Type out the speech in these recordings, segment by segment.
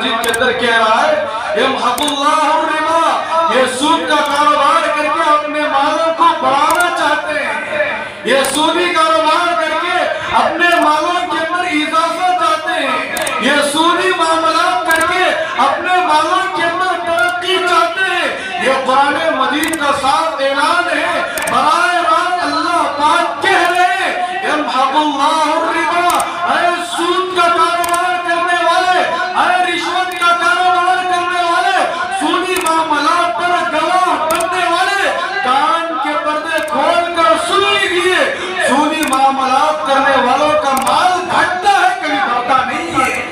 مجید کے اندر کہہ رہا ہے یمحق اللہ الربا، یہ سود کا کاروبار کر کے اپنے مالوں کو بڑھانا چاہتے ہیں، یہ سودی کاروبار کر کے اپنے مالوں کے اندر اضافہ چاہتے ہیں، یہ سودی معاملات کر کے اپنے مالوں کے اندر ترقی چاہتے ہیں۔ یہ قرآن مجید کا صاف اعلان ہے، براہ راست اللہ پاک کہہ رہے ہیں یمحق اللہ الربا، اے سود کا کاروبار کرنے والے، اے رشوت کا کاروبار کرنے والے، سودی معاملات پر گواہ بننے والے، کان کے پردے کھول کر سن لیجیے، سودی معاملات کرنے والوں کا مال گھٹتا ہے، کبھی بڑھتا نہیں ہے۔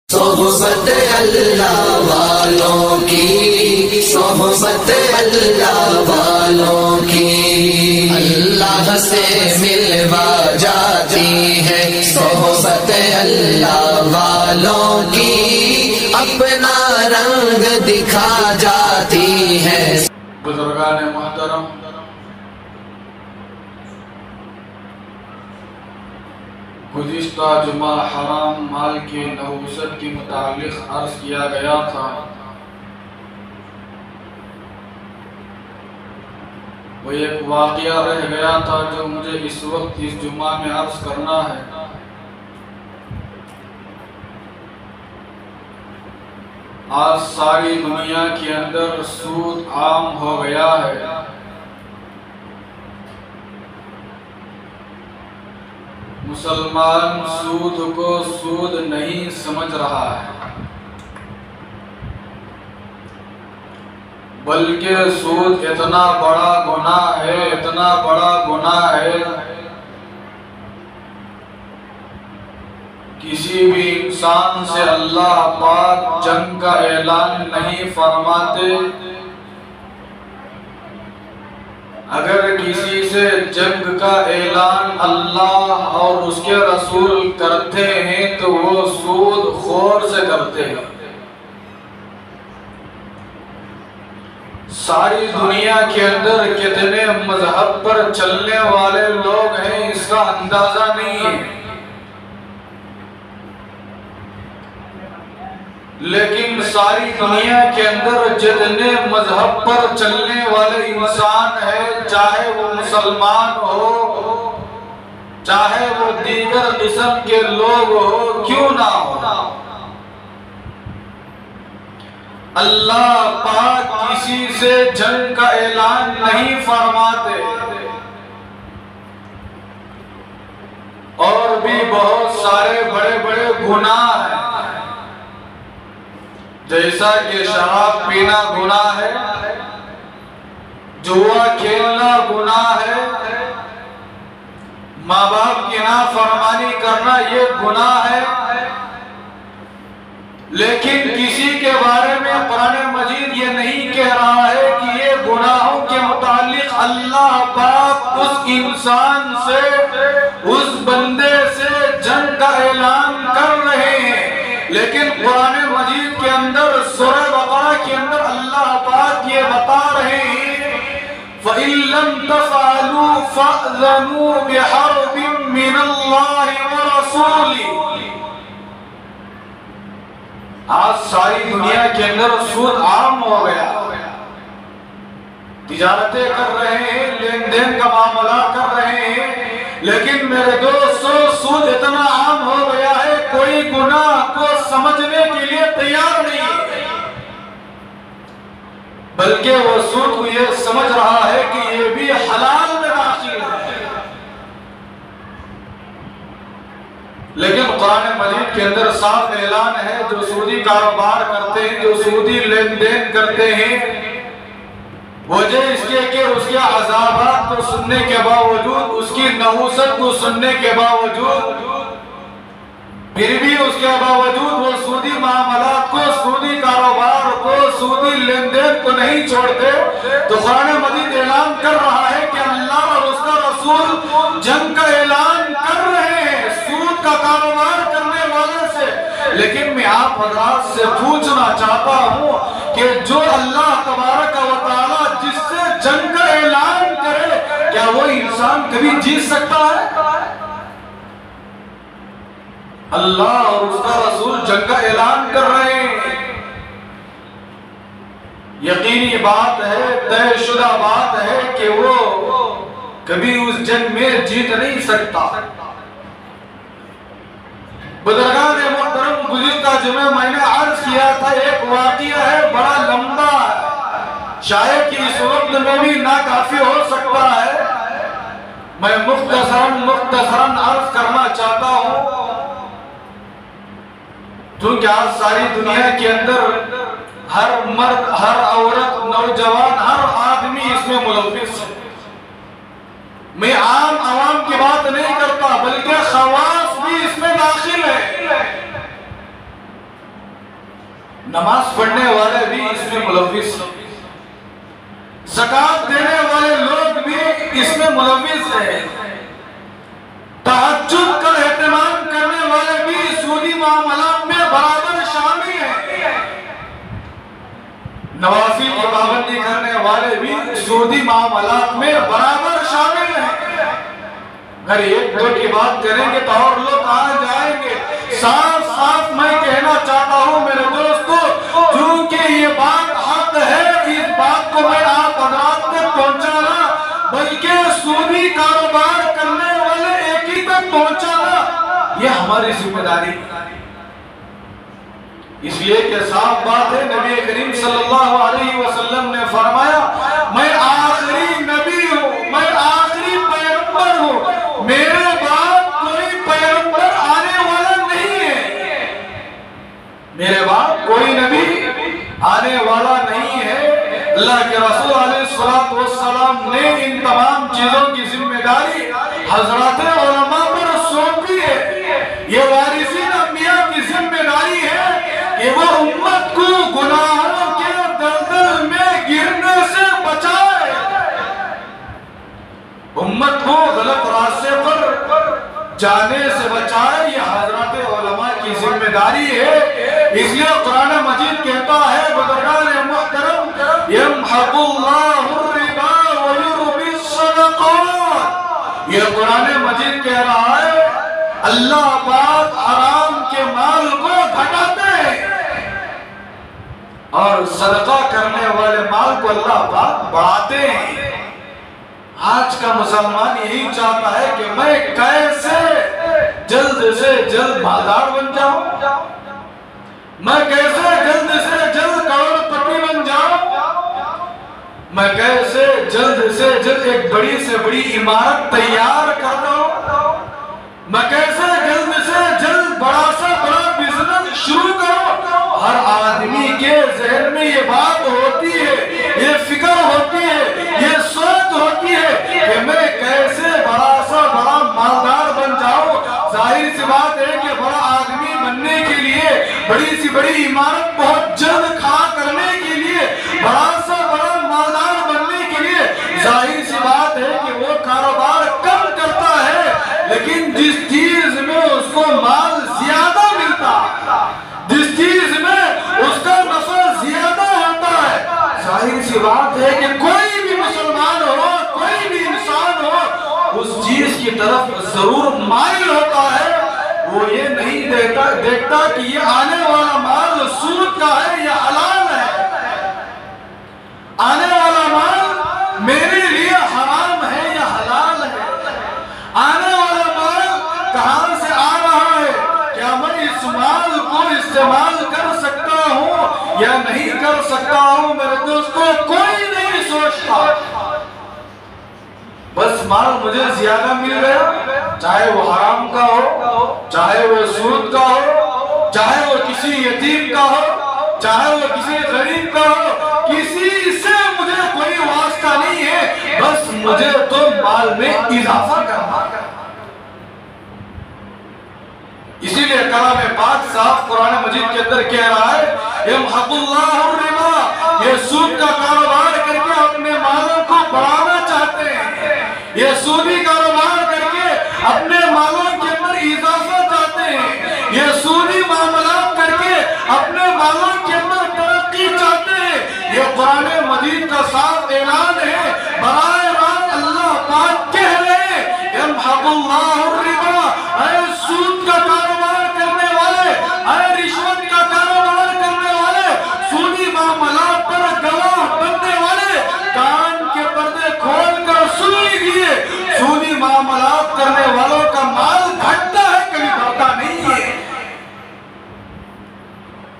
صحبت اللہ والوں کی، صحبت اللہ والوں کی اللہ سے ملوا جاتی ہے، صحبت اللہ والوں کی اپنا رنگ دکھا جاتی ہے۔ بزرگان محترم، گزشتہ جمعہ حرام مال کی نحوست کے متعلق عرض کیا گیا تھا۔ وہ ایک واقعہ رہ گیا تھا جو مجھے اس وقت اس جمعہ میں عرض کرنا ہے۔ آج ساری دنیا کے اندر سود عام ہو گیا ہے۔ مسلمان سود کو سود نہیں سمجھ رہا ہے، بلکہ سود اتنا بڑا گناہ ہے، اتنا بڑا گناہ ہے، کسی بھی انسان سے اللہ پاک جنگ کا اعلان نہیں فرماتے۔ اگر کسی سے جنگ کا اعلان اللہ اور اس کے رسول کرتے ہیں تو وہ سود خور سے کرتے ہیں۔ ساری دنیا کے اندر کتنے مذہب پر چلنے والے لوگ ہیں اس کا اندازہ نہیں ہے، لیکن ساری دنیا کے اندر جتنے مذہب پر چلنے والے انسان ہیں، چاہے وہ مسلمان ہو، چاہے وہ دیگر قسم کے لوگ ہو، کیوں نہ ہو، اللہ پاک کسی سے جنگ کا اعلان نہیں فرماتے، اور بھی بہت سارے بڑے بڑے گناہ ہیں، جیسا کہ شراب پینا گناہ ہے، جوا کھیلنا گناہ ہے، ماں باپ کی نافرمانی کرنا یہ گناہ ہے، لیکن کسی کے بارے میں قرآن مجید یہ نہیں کہہ رہا ہے کہ یہ گناہوں کے متعلق اللہ پاک اس انسان سے، اس بندے سے جنگ کا اعلان کر رہے ہیں، لیکن قرآن مجید کے اندر سورہ بقرہ کے اندر اللہ پاک یہ بتا رہے ہیں فَإِن لَمْ تَفْعَلُوا فَأْذَنُوا بِحَرْبٍ مِّنَ اللَّهِ وَرَسُولِهِ۔ آج ساری دنیا کے اندر سود عام ہو گیا، تجارتیں کر رہے ہیں، لین دین کا معاملہ کر رہے ہیں، لیکن میرے دوستو سود اتنا عام ہو گیا ہے کوئی گناہ کو سمجھنے کے لیے تیار نہیں ہے، بلکہ وہ سود کو یہ سمجھ رہا ہے کہ یہ بھی حلال میں داخل ہے۔ لیکن قرآن مجید کے اندر صاف اعلان ہے، جو سودی کاروبار کرتے ہیں، جو سودی لین دین کرتے ہیں، وجہ اس کے کہ اس کے عذابات کو سننے کے باوجود، اس کی نحوست کو سننے کے باوجود، پھر بھی اس کے باوجود وہ سودی معاملات کو، سودی کاروبار کو، سودی لین دین کو نہیں چھوڑتے، تو قرآن مجید اعلان کر رہا ہے کہ اللہ اور اس کا رسول جنگ کا اعلان کر رہے ہیں سود کا کاروبار کرنے والے سے۔ لیکن میں آپ حضرات سے پوچھنا چاہتا ہوں کہ جو اللہ تبارک و تعالی جس سے جنگ کا اعلان کرے، کیا وہ انسان کبھی جیت سکتا ہے؟ اللہ اور اس کا رسول جنگ کا اعلان کر رہے ہیں. یقینی بات ہے، طے شدہ بات ہے کہ وہ کبھی اس جنگ میں جیت نہیں سکتا. بزرگان محترم، گزشتہ جمعہ میں نے عرض کیا تھا ایک واقعہ ہے بڑا لمبا ہے، شاید کہ اس وقت میں بھی ناکافی ہو سکتا ہے. میں مختصراً عرض کرنا چاہتا ہوں کیونکہ آج ساری دنیا کے اندر ہر مرد، ہر عورت، نوجوان، ہر آدمی اس میں ملوث ہے. میں عام عوام کی بات نہیں کرتا بلکہ خواص بھی اس میں داخل ہے. نماز پڑھنے والے بھی اس میں ملوث ہیں، زکوٰۃ دینے والے لوگ بھی اس میں ملوث ہیں، تہجد کا اہتمام کرنے والے بھی سودی معاملات میں برابر شامل ہیں، نوافل کی پابندی کرنے والے بھی سودی معاملات میں برابر شامل ہیں. اگر ایک دو کی بات کریں گے تو اور لوگ کہاں جائیں گے. صاف صاف میں کہنا چاہتا ہوں میرے دوستو، کیونکہ یہ بات حق ہے، اس بات کو میں آپ حضرات تک پہنچانا بلکہ سودی کاروبار کرنے والے ایک ہی تک پہنچانا یہ ہماری ذمہ داری ہے. اس لیے کہ صاف بات ہے، نبی کریم صلی اللہ علیہ وسلم نے فرمایا میں آخری نبی ہوں، میں آخری پیغمبر ہوں، میرے بعد کوئی پیغمبر آنے والا نہیں ہے، میرے بعد کوئی نبی آنے والا نہیں ہے. اللہ کے رسول علیہ السلام نے ان تمام چیزوں کی ذمہ داری حضرات علماء پر سونپی ہے. یہ وارثین انبیاء کی ذمہ داری ہے کہ وہ امت کو گناہوں کے دلدل میں گرنے سے بچائے، امت کو غلط راستے پر جانے سے بچائے. یہ حضرات علماء کی ذمہ داری ہے. اس لیے قرآن مجید کہتا ہے بزرگان محترم یمحق اللہ الربا ویربی الصدقات. یہ قرآن مجید کہہ رہا ہے اللہ پاک حرام کے مال کو گھٹاتے ہیں اور صدقہ کرنے والے مال کو اللہ پاک بڑھاتے ہیں. آج کا مسلمان یہی چاہتا ہے کہ میں کیسے جلد سے جلد مالدار بن جاؤں، میں کیسے جلد سے جلد کروڑ پتی بن جاؤں، میں کیسے جلد سے جلد ایک بڑی سے بڑی عمارت تیار کر دوں، میں کیسے جلد سے جلد بڑا سے بڑا بزنس شروع کروں. ہر آدمی کے ذہن میں یہ بات ہوتی ہے، یہ فکر ہوتی ہے، یہ سوچ ہوتی ہے کہ میں کیسے بڑا سا بڑا مالدار بن جاؤں. ظاہر سی بات ہے کہ بڑا آدمی بننے کے لیے، بڑی سی بڑی عمارت بہت جلد کھڑا کرنے کے لیے، بڑا سا بڑا مالدار بننے کے لیے ظاہر سی بات ہے کہ وہ کاروبار کم کرتا ہے، لیکن جس چیز میں اس کو مال زیادہ ملتا، جس چیز میں اس کا نفع زیادہ ہوتا ہے، ظاہر سی بات ہے کہ کوئی بھی مسلمان ہو، کوئی بھی انسان ہو، اس چیز کی طرف ضرور مائل ہوتا ہے. وہ یہ نہیں دیکھتا کہ یہ آنے والا مال سود کا ہے یا حلال ہے، آنے والا مال میرے لیے حرام ہے یا حلال ہے، آنے والا مال کہاں سے آ رہا ہے، کیا میں اس مال کو استعمال کر سکتا ہوں یا نہیں کر سکتا ہوں. میرے دوستو کوئی نہیں سوچتا، بس مال مجھے زیادہ مل گیا، چاہے وہ حرام کا ہو، چاہے وہ سود کا ہو، چاہے وہ کسی یتیم کا ہو، چاہے وہ کسی غریب کا ہو، کسی سے مجھے کوئی واسطہ نہیں ہے، بس مجھے تو مال میں اضافہ کرنا ہے. اسی لیے کلام پاک صاحب قرآن مجید کے اندر کہہ رہا ہے یمحق اللہ الربا. یہ سود کا کاروبار کر کے اپنے مالوں کو بڑھانا چاہتے ہیں، یہ سودی کاروبار کر کے اپنے مالوں کے اندر اضافہ چاہتے ہیں، یہ سودی معاملات کر کے اپنے مالوں کے اندر ترقی چاہتے ہیں. یہ قرآن مجید کا صاف اعلان ہے. براہ راست اللہ پاک کہہ رہے ہیں یمحق اللہ الربا، اے سود کا کاروبار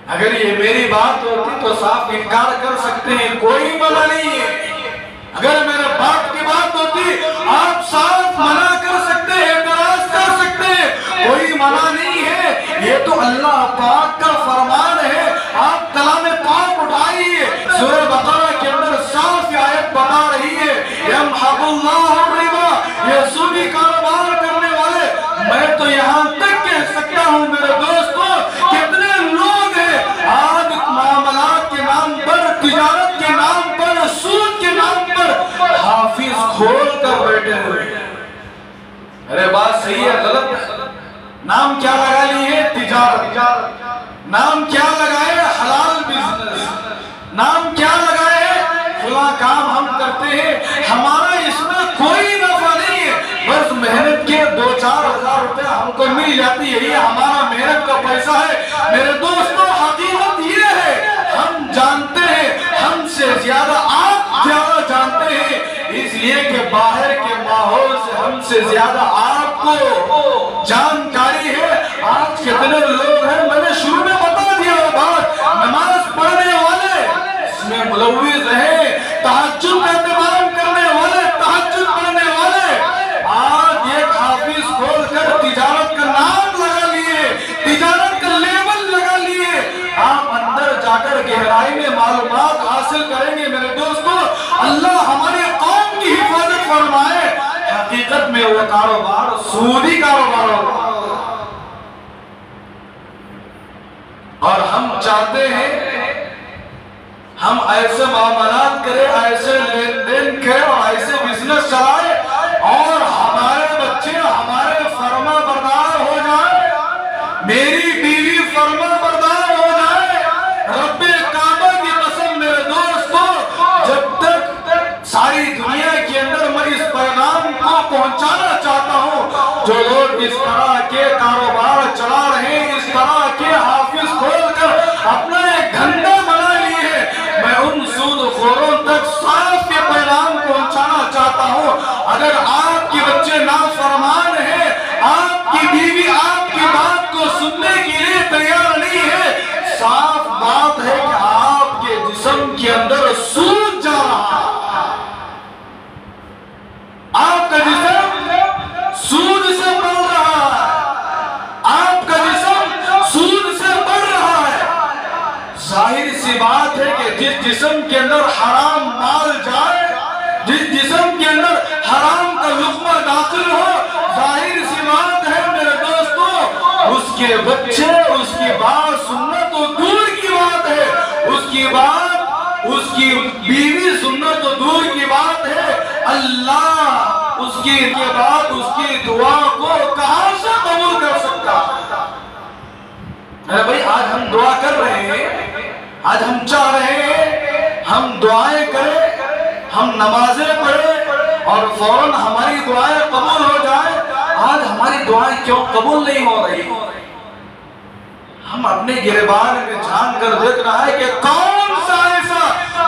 اگر یہ میری بات ہوتی تو صاف انکار کر سکتے ہیں، کوئی منع نہیں ہے۔ اگر میرے باپ کی بات ہوتی آپ صاف منع کر سکتے ہیں، اعتراض کر سکتے ہیں، کوئی منع نہیں ہے۔ یہ تو اللہ پاک کا فرمان ہے۔ آپ کلام پاک اٹھائیے، سورہ بقرہ کے اندر صاف آیت بتا رہی ہے، یمحق اللہ الربا، یہ سودی کاروبار کرنے والے۔ میں تو یہاں تک کہہ سکتا ہوں میرے دوستوں، کتنے لوگ ہیں آج معاملات کے نام پر، تجارت کے نام پر، سود کے نام پر حافظ کھول کر بیٹھے ہوئے۔ میرے بات صحیح ہے غلط ہے؟ نام کیا لگا لی ہے؟ تجارت۔ نام کیا لگائے؟ حلال بزنس۔ نام کیا لگائے؟ فلاں کام ہم کرتے ہیں، ہمارا اس میں کوئی نفع نہیں ہے، بس محنت کے 2-4 ہزار روپے ہم کو مل جاتی ہے، یہ ہمارا محنت کا پیسہ ہے۔ میرے دوستوں حقیقت یہ ہے، ہم جانتے ہیں، ہم سے زیادہ آپ زیادہ جانتے ہیں، اس لیے کہ باہر کے ماحول سے ہم سے زیادہ آپ کو جانکاری ہے۔ آج کتنے لوگ ہیں، میں نے شروع میں بتا دیا وہ بات، نماز پڑھنے والے اس میں ملوث ہیں، تہجد کا اہتمام کرنے والے، تہجد پڑھنے والے آج ایک حافظ کھول کر تجارت کا نام لگا لیے، تجارت کا لیبل لگا لیے۔ آپ اندر جا کر گہرائی میں معلومات حاصل کریں گے میرے دوستوں، اللہ ہماری قوم کی حفاظت فرمائے۔ حقیقت میں وہ کاروبار سودی کاروبار ہوگا، اور ہم چاہتے ہیں ہم ایسے معاملات کریں، ایسے لین دین کریں اور ایسے بزنس چلائیں اور ہمارے بچے ہمارے فرما بردار ہو جائیں، میری بیوی فرما بردار ہو جائے۔ رب کعبہ کی قسم میرے دوستو، جب تک ساری دنیا کے اندر میں اس پیغام کو پہنچانا چاہتا ہوں، جو لوگ اس طرح کے کاروبار چلا رہے ہیں، اس طرح کے حافظ کھول کر اپنا ایک دھندا بنا لیے ہیں، میں ان سود خوروں تک صاف یہ پیغام پہنچانا چاہتا ہوں، اگر آپ کے بچے نافرمان ہیں، آپ کی بیوی آپ کی بات کو سننے کے لیے تیار نہیں ہے، صاف بات ہے کہ آپ کے جسم کے اندر سود جا رہا ہے، آپ کا جسم سود سے بڑھ رہا ہے، آپ کا جسم سود سے بڑھ رہا ہے۔ ظاہر سی بات ہے کہ جس جسم کے اندر حرام مال جائے، جس جسم کے اندر حرام کا لقمہ داخل ہو، ظاہر سی بات ہے میرے دوستو، اس کے بچے اس کی بات سننا تو دور کی بات ہے، اس کی بات اس کی بیوی سننا تو دور کی بات ہے، اللہ اس کی بات اس کی دعا کو کہاں سے قبول کر سکتا؟ بھائی آج ہم دعا کر رہے ہیں، آج ہم چاہ رہے ہیں ہم دعائیں کریں، ہم نمازیں پڑھیں اور فوراً ہماری دعائیں قبول ہو جائیں۔ آج ہماری دعائیں کیوں قبول نہیں ہو رہی؟ ہم اپنے گریبان میں جھانک کر دیکھ رہا ہے کہ کون سا ایسا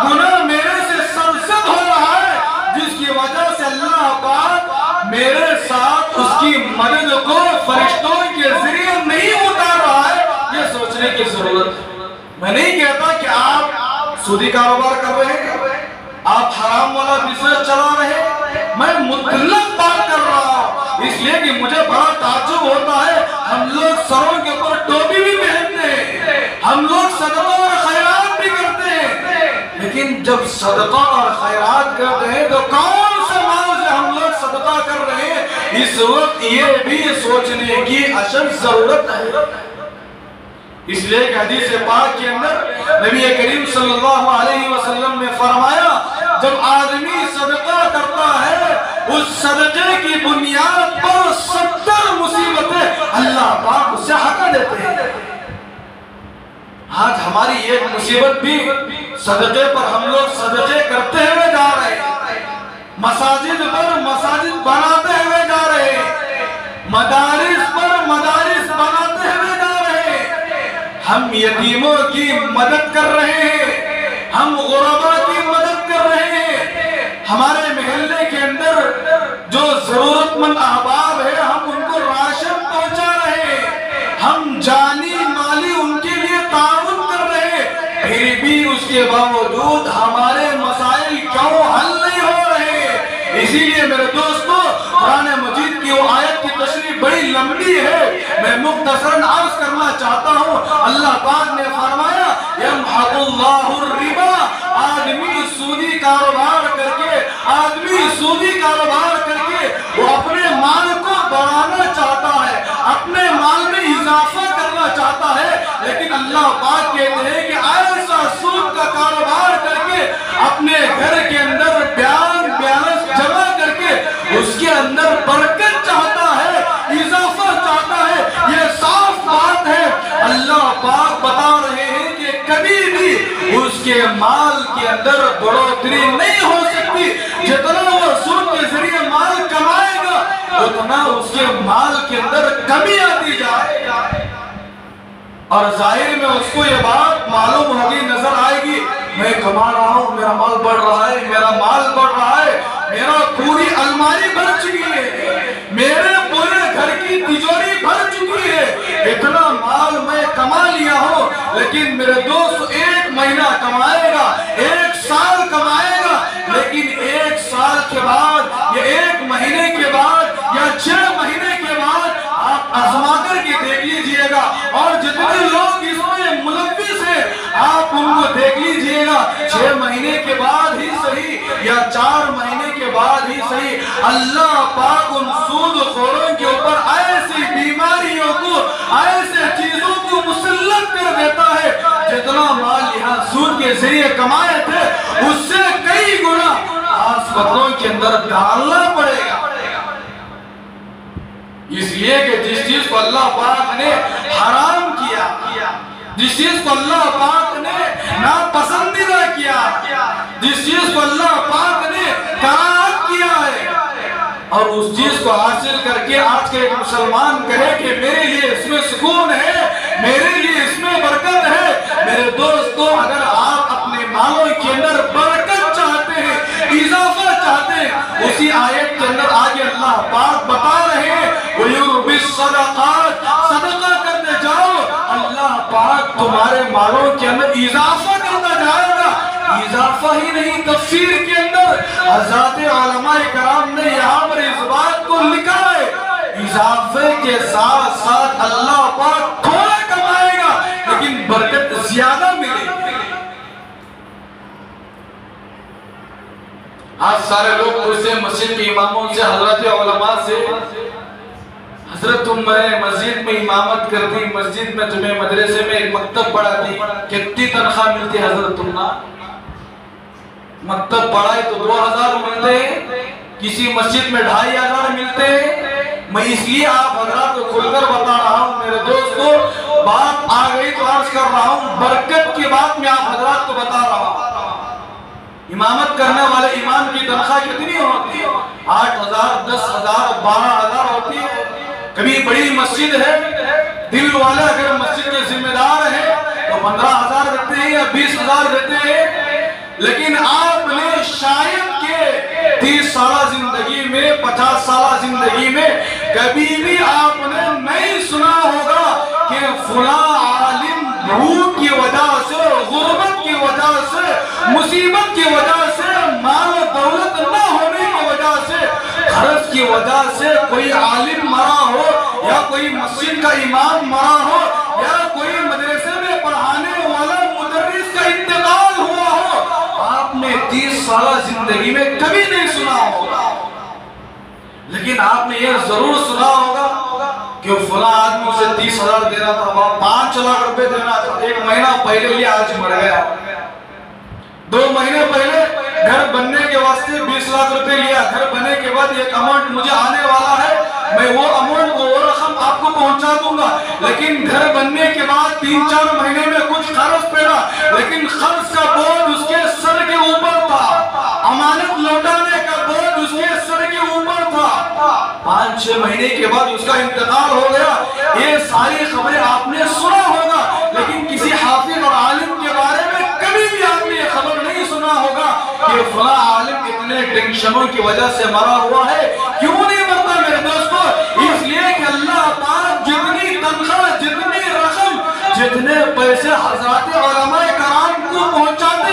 گناہ میرے سے سرزد ہو رہا ہے جس کی وجہ سے اللہ پاک میرے ساتھ اس کی مدد کو فرشتوں کے ذریعے نہیں اتار رہا ہے۔ یہ سوچنے کی ضرورت ہے۔ میں نہیں کہتا کہ آپ سودی کاروبار کر رہے ہیں، آپ حرام والا بزنس چلا رہے ہیں، میں مطلق بات کر رہا ہوں، اس لیے کہ مجھے بڑا تعجب ہوتا ہے، ہم لوگ سروں کے اوپر ٹوپی بھی پہنتے ہیں، ہم لوگ صدقہ اور خیرات بھی کرتے ہیں، لیکن جب صدقہ اور خیرات کرتے ہیں تو کون سے مال سے ہم لوگ صدقہ کر رہے ہیں؟ اس وقت یہ بھی سوچنے کی اشد ضرورت ہے۔ اس لیے کہ حدیث پاک کے اندر نبی کریم صلی اللہ علیہ وسلم نے فرمایا، جب آدمی صدقہ کرتا ہے اس صدقے کی بنیاد پر 70 مصیبتیں اللہ پاک اسے ہٹا دیتے ہیں۔ آج ہماری ایک مصیبت بھی صدقے پر ہم لوگ صدقے کرتے ہوئے جا رہے ہیں، مساجد پر مساجد بناتے ہوئے جا رہے ہیں، مدارس پر مدارس بناتے ہوئے جا رہے ہیں، ہم یتیموں کی مدد کر رہے ہیں، ہم غرباء کی مدد کر رہے ہیں، ہمارے محلے کے اندر جو ضرورت مند احباب ہیں ہم ان کو راشن پہنچا رہے ہیں، ہم جانی مالی ان کے لیے تعاون کے باوجود ہمارے مسائل کیوں حل نہیں ہو رہے؟ اسی لیے میرے دوستو قرآن مجید کی وہ آیت کی تشریح بڑی لمبی ہے، میں مختصراً عرض کرنا چاہتا ہوں۔ اللہ پاک نے فرمایا یمحق اللہ الربا، آدمی سودی کاروبار کر کے وہ اپنے مال کو بڑھانا چاہتا ہے، اپنے مال میں اضافہ کرنا چاہتا ہے، لیکن اللہ پاک کہتے ہیں کہ ایسا سود کا کاروبار کر کے اپنے گھر کے اندر بیلنس جمع کر کے اس کے اندر برکت چاہتا ہے، اضافہ چاہتا ہے۔ یہ صاف بات ہے، اللہ پاک بتا رہے ہیں کہ کبھی بھی اس کے مال کے اندر بڑھوتری نہیں ہو سکتی۔ جتنا وہ سود کے ذریعے مال کمائے گا اتنا اس کے مال کے اندر کمی آتی جائے گا، اور ظاہر میں اس کو یہ بات معلوم ہوگی، نظر آئے گی، میں کما رہا ہوں، میرا مال بڑھ رہا ہے، میرا مال بڑھ رہا ہے، میرا پوری الماری بھر چکی ہے، میرے پورے گھر کی تجوری بھر چکی ہے، اتنا مال میں کما لیا ہوں۔ لیکن میرے دوست ایک مہینہ کمائے گا، ایک سال کمائے گا، لیکن ایک سال کے بعد یا ایک مہینے کے بعد یا 6 مہینے کے بعد آپ آزما کر کے دیکھ لیجئے گا، اور جتنے لوگ اس میں ملوث ہیں آپ ان کو دیکھ لیجئے گا، 6 مہینے کے بعد ہی صحیح یا 4 مہینے کے بعد ہی صحیح، اللہ پاک ان سود خوروں کے اوپر ایسی بیماریوں کو، ایسے چیزوں کو مسلط کر دیتا ہے، جتنا مال یہاں سود کے ذریعے کمائے تھے اس سے کئی گنا ہسپتالوں کے اندر ڈالنا پڑے گا۔ اس لیے کہ جس چیز کو اللہ پاک نے حرام کیا، جس چیز کو اللہ پاک نے ناپسندیدہ کیا، جس چیز کو اللہ پاک نے کراہت کیا ہے، اور اس چیز کو حاصل کر کے آج کے ایک مسلمان کہے کہ میرے لیے اس میں سکون ہے، میرے لیے اس میں برکت ہے، میرے دوستو اگر آپ اپنے مالوں کے اندر برکت چاہتے ہیں، اضافہ چاہتے ہیں، اسی آیت کے اندر آگے اللہ پاک بتا رہے ہیں وَيُرْبِ الصَّدَقَاتِ، صدقہ کرتے جاؤ، اللہ پاک تمہارے مالوں کے اندر اضافہ کرتا جائے گا۔ اضافہ ہی نہیں، تفسیر کے اندر حضرات علماء کرام نے یہاں پر اس بات کو لکھا ہے، اضافے کے ساتھ ساتھ اللہ پاک تھوڑا کمائے گا لیکن برکت زیادہ ملے گی۔ آج سارے لوگ پوچھتے ہیں مسجد کے اماموں سے، حضرات علماء سے، حضرت تم میں مسجد میں امامت کرتی، مسجد میں تمہیں مدرسے میں ایک مکتب پڑھاتی، کتنی تنخواہ ملتی حضرت تم نا؟ مکتب پڑھائے تو 2000 ملتے ہیں، کسی مسجد میں 2500 ملتے ہیں۔ میں اس لیے آپ حضرات کو کھل کر بتا رہا ہوں، میرے دوستو بات آ گئی تو عرض کر رہا ہوں، برکت کی بات میں آپ حضرات کو بتا رہا ہوں۔ امامت کرنے والے امام کی تنخواہ کتنی ہوتی ہے؟ 8000 10000 12000 ہوتی ہے۔ کبھی بڑی مسجد ہے، دل والے اگر مسجد کے ذمہ دار ہیں تو 15000 دیتے ہیں یا 20000 دیتے ہیں، لیکن آپ نے شاید کہ 30 سالہ زندگی میں 50 سالہ زندگی میں کبھی بھی آپ نے نہیں سنا ہوگا کہ فلاں عالم بھوک کی وجہ سے، غربت کی وجہ سے، مصیبت کی وجہ سے، مال و دولت نہ ہونے کی وجہ سے، قرض کی وجہ سے کوئی عالم مرا ہو، یا کوئی مسجد کا امام مرا ہو، یا کوئی مدرسے میں پڑھانے والا مدرس کا انتقال ہوا ہو، آپ نے 30 سالہ زندگی میں کبھی نہیں سنا ہوگا، لیکن آپ نے یہ ضرور سنا ہوگا کہ فلاں آدمی اسے 30,000 دینا تھا، 5 لاکھ روپے دینا تھا، 1 مہینہ پہلے لیا آج مر گیا، 2 مہینے پہلے گھر بننے کے واسطے 20 لاکھ روپے لیا، گھر بننے کے بعد ایک اماؤنٹ مجھے آنے والا ہے، میں وہ اماؤنٹ وہ رقم آپ کو پہنچا دوں گا، لیکن گھر بننے کے بعد 3-4 مہینے میں کچھ قرض پڑا، لیکن قرض کا بوجھ اس کے سر کے اوپر تھا، امانت لوٹانے کا بوجھ اس کے سر کے اوپر تھا، 5-6 مہینے کے بعد اس کا انتقال ہو گیا۔ یہ ساری خبریں آپ نے سنا ہوگا، لیکن کسی حافظ اور عالم کے بارے میں کبھی بھی آپ نے یہ خبر نہیں سنا ہوگا کہ فلاں عالم اتنے ٹینشنوں کی وجہ سے مرا ہوا ہے۔ کیوں نہیں مرتا میرے دوستو؟ اس لیے کہ اللہ پاک جتنی تنخواہ، جتنی رقم، جتنے پیسے حضرات علماء کرام کو پہنچاتے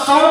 100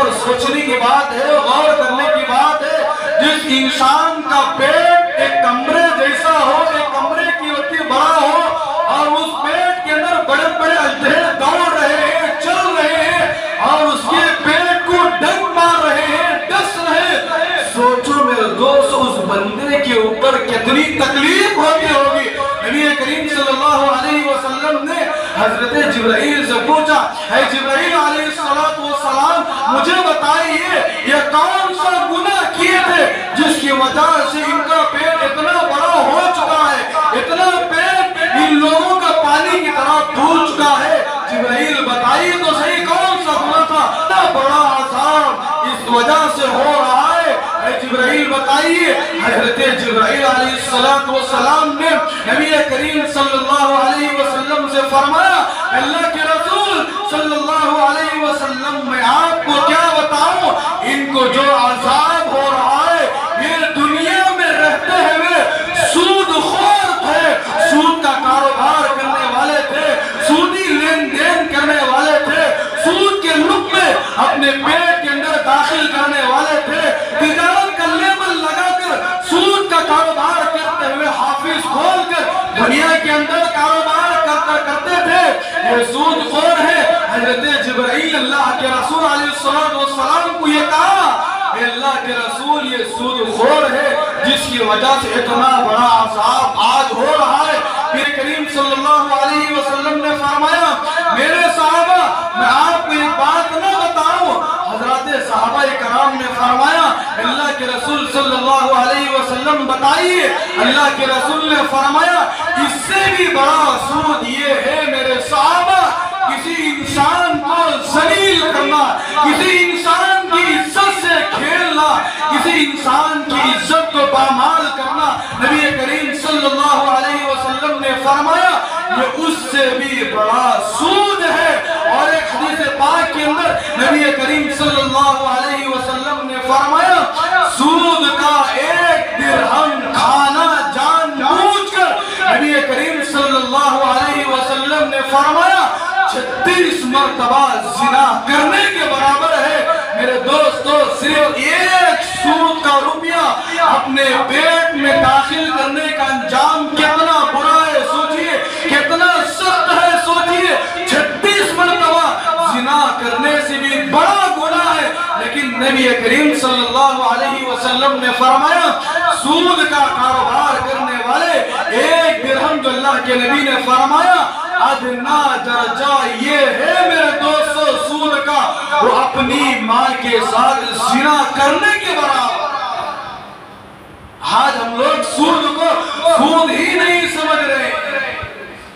پر سوچنے کی بات ہے، غور کرنے کی بات ہے۔ جس انسان کا پیٹ ایک کمرے جیسا ہو، ایک کمرے کی وقتی بڑا ہو، اور اس پیٹ کے اندر بڑے بڑے اجدہے دوڑ رہے ہیں، چل رہے ہیں، اور اس کے پیٹ کو ڈنک مار رہے ہیں، ڈس رہے ہیں، سوچو میرے دوست اس بندے کے اوپر کتنی تکلیف ہوتی ہوگی۔ نبی کریم صلی اللہ علیہ وسلم نے حضرت جبرائیل سے پوچھا، اے جبرائیل علیہ السلام، مجھے بتائیے یہ کون سا گناہ کیے تھے جس کی وجہ سے ان کا پیٹ اتنا بڑا ہو چکا ہے، اتنا پیٹ ان لوگوں کا پانی کی طرح پھول چکا ہے؟ جبرائیل بتائیے تو صحیح کون سا گناہ تھا، اتنا بڑا عذاب اس وجہ سے ہو رہا ہے؟ اے جبرائیل بتائیے۔ حضرت جبرائیل علیہ السلام نے نبی کریم صلی اللہ علیہ وسلم سے فرمایا، اللہ کے رسول صلی اللہ علیہ وسلم، میں آپ کو کیا بتاؤں، ان کو جو عذاب ہو رہا ہے یہ دنیا میں رہتے ہوئے سود خور تھے، سود کا کاروبار کرنے والے تھے، سودی لین دین کرنے والے تھے، سود کے لپ میں اپنے پیٹ کے اندر داخل کرنے والے تھے، تجارت کا لیبل لگا کر سود کا کاروبار کرتے ہوئے حافظ کھول کر دنیا کے اندر کاروبار کرتے تھے، یہ سود خور ہے۔ حضرت جبرائیل اللہ کے رسول علیہ السلام کو یہ کہا، اے اللہ کے رسول، یہ سود خور ہے جس کی وجہ سے اتنا بڑا عذاب آج ہو رہا ہے۔ پھر کریم صلی اللہ علیہ وسلم نے فرمایا، میرے صحابہ، میں آپ کو ایک بات نہ بتاؤں؟ حضرات صحابہ کرام نے فرمایا، اللہ کے رسول صلی اللہ علیہ وسلم بتائیے۔ اللہ کے رسول نے فرمایا، اس سے بھی بڑا سود یہ ہے میرے صحابہ، کسی انسان کو ذلیل کرنا، کسی انسان کی عزت سے کھیلنا، کسی انسان کی عزت کو پامال کرنا۔ نبی کریم صلی اللہ علیہ وسلم نے فرمایا، یہ اس سے بھی بڑا سود ہے۔ اور ایک حدیث پاک کے اندر نبی کریم صلی اللہ علیہ وسلم نے فرمایا، سود کا ایک درہم کھانا جان بوجھ کر، نبی کریم صلی اللہ علیہ وسلم نے فرمایا، 36 مرتبہ زنا کرنے کے برابر ہے۔ میرے دوستو، صرف ایک سود کا روپیہ اپنے پیٹ میں داخل کرنے کا انجام کتنا برا ہے سوچئے، کتنا سخت ہے سوچئے۔ 36 مرتبہ زنا کرنے سے بھی بڑا گناہ ہے، لیکن نبی کریم صلی اللہ علیہ وسلم نے فرمایا، سود کا کاروبار کرنے والے ایک درہم، جو اللہ کے نبی نے فرمایا ادنا درجہ یہ ہے میرے دوستو سود کا، وہ اپنی ماں کے ساتھ زنا کرنے کے برابر۔ آج ہم لوگ سود کو سود ہی نہیں سمجھ رہے،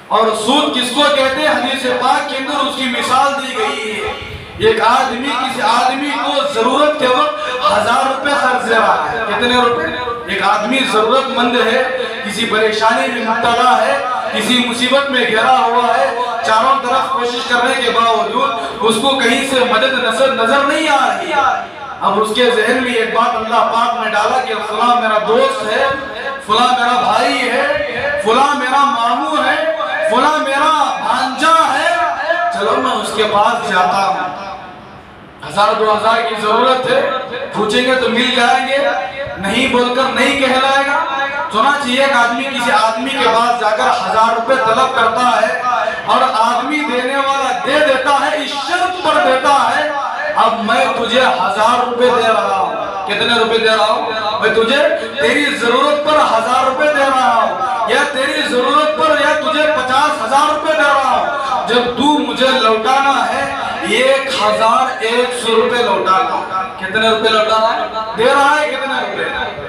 اور سود کس کو کہتے ہیں؟ حدیث پاک کے اندر اس کی مثال دی گئی ہے۔ ایک آدمی کسی آدمی کو ضرورت کے وقت 1000 روپے خرچ دے رہا ہے۔ کتنے روپے؟ ایک آدمی ضرورت مند ہے، کسی پریشانی میں مبتلا ہے، کسی مصیبت میں گھرا ہوا ہے، چاروں طرف کوشش کرنے کے باوجود اس کو کہیں سے مدد نظر نہیں آ رہی۔ اب اس کے ذہن میں ایک بات اللہ پاک نے ڈالا کہ فلاں میرا دوست ہے، فلاں میرا بھائی ہے، فلاں میرا ماموں ہے، فلاں میرا بھانجا ہے، چلو میں اس کے پاس جاتا ہوں۔ 1000-2000 کی ضرورت ہے، پوچھیں گے تو مل جائیں گے، نہیں بول کر نہیں کہلائے گا۔ چنانچہ ایک آدمی کسی آدمی کے پاس جا کر 1000 روپے طلب کرتا ہے، اور آدمی دینے والا دے دیتا ہے، اس شرط پر دیتا ہے، اب میں تجھے 1000 روپے دے رہا ہوں۔ کتنے روپے دے رہا ہوں؟ میں تجھے تیری ضرورت پر 1000 روپے دے رہا ہوں، یا تیری ضرورت پر یا تجھے 50,000 روپے دے رہا ہوں۔ جب تو مجھے لوٹانا ہے 1100 روپے لوٹانا۔ کتنے روپے لوٹانا ہے؟ دے رہا ہے کتنے روپے؟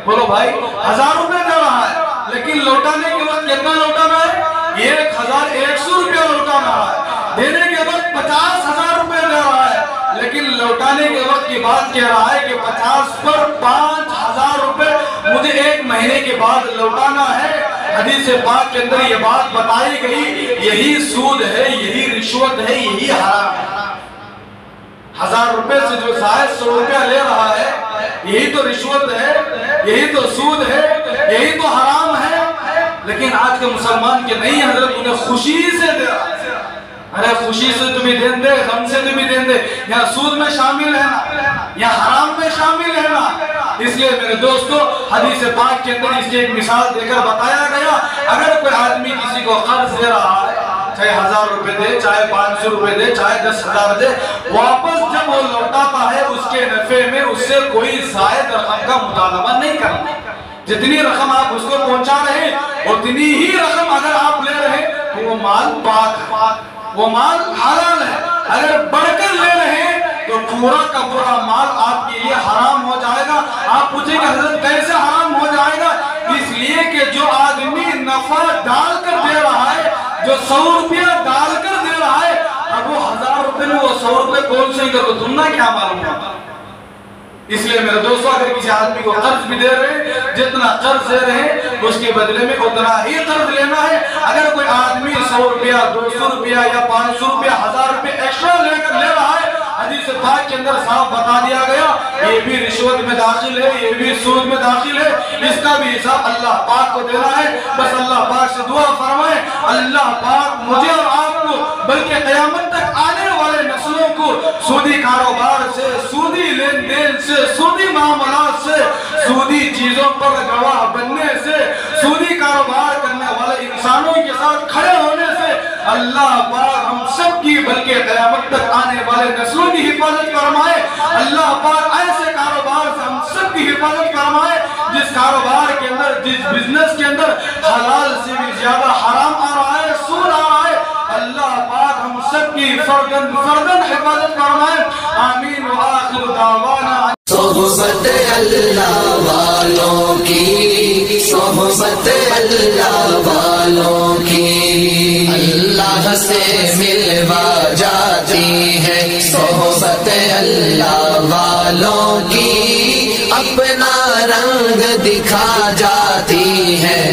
بولو بھائی، 1000 روپے دے رہا ہے، لیکن لوٹانے کے وقت کتنا لوٹانا ہے؟ 1100 روپے لوٹانا ہے۔ دینے کے وقت 50,000 روپے دے رہا ہے، لیکن لوٹانے کے وقت کی بات کہہ رہا ہے کہ 50 پر 5000 روپے مجھے 1 مہینے کے بعد لوٹانا ہے۔ حدیث پاک کے اندر یہ بات بتائی گئی، یہی سود ہے، یہی رشوت ہے، یہی حرام ہے۔ 1000 روپے سے جو زائد 100 روپیہ لے رہا ہے، یہی تو رشوت ہے، یہی تو سود ہے، یہی تو حرام ہے۔ لیکن آج کے مسلمان کے نہیں، حضرت انہیں خوشی سے دے رہا ہے۔ ارے خوشی سے تمہیں دین دے، غم سے تمہیں دین کہتے یا سود میں شامل ہے نا یا حرام میں شامل ہے نا. اس لیے میرے دوستو حدیث پاک کے اندر اس کی ایک مثال دے کر بتایا گیا اگر کوئی آدمی کسی کو قرض دے رہا ہے چاہے 1000 روپے دے چاہے 500 روپے دے چاہے 10,000 دے واپس جب وہ لوٹاتا ہے اس کے نفع میں اس سے کوئی زائد رقم کا مطالبہ نہیں کرنا. جتنی رقم آپ اس کو پہنچا رہے اتنی ہی رقم اگر آپ لے رہے تو وہ مال پاک ہے وہ مال حلال ہے. اگر بڑھ کر لے رہے ہیں تو پورا کا پورا مال آپ کے لیے حرام ہو جائے گا. آپ پوچھیں گے حضرت کیسے حرام ہو جائے گا؟ اس لیے کہ جو آدمی نفع ڈال کر دے رہا ہے جو 100 روپیہ ڈال کر دے رہا ہے اب وہ 1000 روپے میں وہ 100 روپے کون سے گا تو تم نہ کیا معلوم ہوتا. اس لیے میرے دوستو اگر کسی آدمی کو قرض بھی دے رہے ہیں جتنا قرض دے رہے ہیں اس کے بدلے میں اتنا ہی قرض لینا ہے. اگر کوئی آدمی 100 روپیہ 200 روپیہ یا 500 روپیہ 1000 روپے ایکسٹرا لے رہا ہے حدیث پاک کے اندر صاف بتا دیا گیا یہ بھی رشوت میں داخل ہے یہ بھی سود میں داخل ہے. اس کا بھی حساب اللہ پاک کو دینا ہے. بس اللہ پاک سے دعا فرمائیں اللہ پاک مجھے اور آپ کو بلکہ قیامت تک آنے والے نسلوں کو سودی کاروبار سے سودی لین دین سے سودی معاملات سے سودی چیزوں پر گواہ بننے سے سودی کاروبار کرنے والے انسانوں کے ساتھ کھڑے ہونے سے اللہ پاک ہم سب کی بلکہ قیامت تک آنے والے نسلوں کی حفاظت فرمائے. اللہ پاک ایسے کاروبار سے ہم سب کی حفاظت فرمائے جس کاروبار کے اندر جس بزنس کے اندر حلال سے بھی زیادہ حرام آ رہا ہے سود آ رہا ہے اللہ پاک ہم سب کی فردن حفاظت فرمائے. آمین وآخر دعوانا. صحبت اللہ والوں کی صحبت اللہ والوں کی اللہ سے ملوا جاتی ہے. صحبت اللہ والوں کی اپنا رنگ دکھا جاتی ہے.